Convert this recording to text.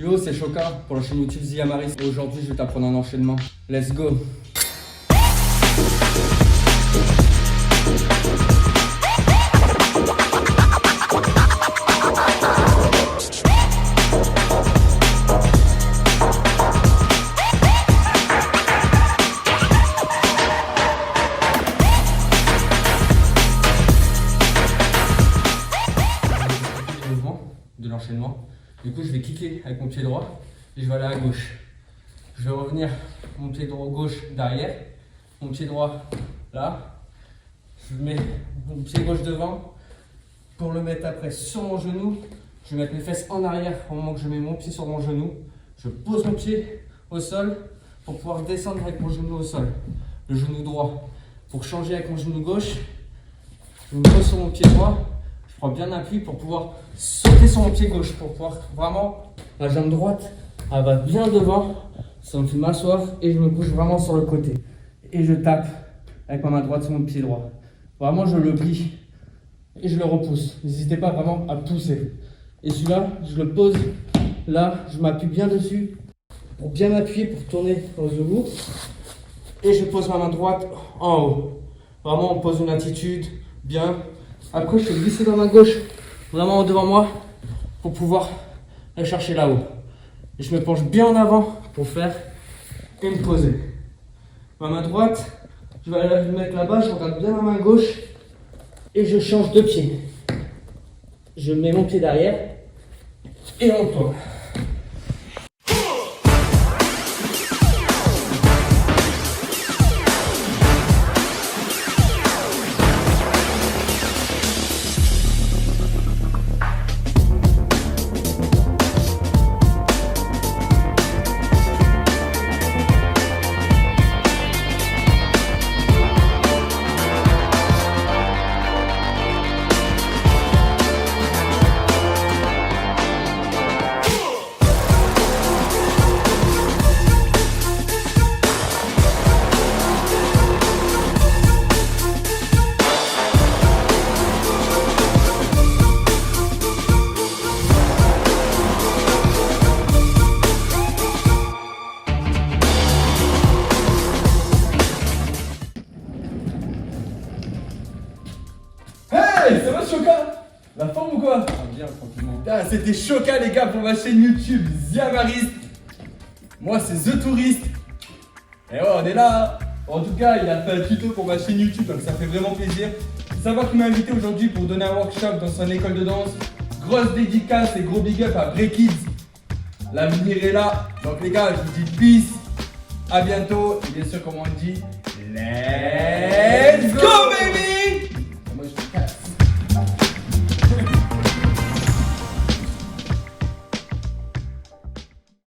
Yo, c'est Choka pour la chaîne YouTube The Amaris. Aujourd'hui, je vais t'apprendre un enchaînement. Let's go! De l'enchaînement. Du coup, je vais kicker avec mon pied droit et je vais aller à gauche. Je vais revenir mon pied droit gauche derrière, mon pied droit là. Je mets mon pied gauche devant pour le mettre après sur mon genou. Je vais mettre mes fesses en arrière au moment que je mets mon pied sur mon genou. Je pose mon pied au sol pour pouvoir descendre avec mon genou au sol. Le genou droit. Pour changer avec mon genou gauche, je me pose sur mon pied droit. Je prends bien appui pour pouvoir sauter sur mon pied gauche, pour pouvoir vraiment, la jambe droite, elle va bien devant, ça me fait m'asseoir et je me bouge vraiment sur le côté. Et je tape avec ma main droite sur mon pied droit. Vraiment, je le plie et je le repousse. N'hésitez pas vraiment à pousser. Et celui-là, je le pose là, je m'appuie bien dessus pour bien m'appuyer, pour tourner au genou. Et je pose ma main droite en haut. Vraiment, on pose une attitude bien. Après, je fais glisser dans ma gauche, vraiment devant moi, pour pouvoir la chercher là-haut. Et je me penche bien en avant pour faire et me poser. Ma main droite, je vais la mettre là-bas, je regarde bien ma main gauche et je change de pied. Je mets mon pied derrière et on tourne. Ça va Choka? La forme ou quoi? Bien, tranquillement. Ah, c'était Choka les gars pour ma chaîne YouTube The Amaris. Moi c'est The Tourist. Et ouais, on est là. En tout cas, il a fait un tuto pour ma chaîne YouTube, donc ça fait vraiment plaisir. Faut savoir qu'il m'a invité aujourd'hui pour donner un workshop dans son école de danse. Grosse dédicace et gros big up à Break Kids. L'avenir est là. Donc les gars, je vous dis peace. À bientôt. Et bien sûr, comme on dit, let's go!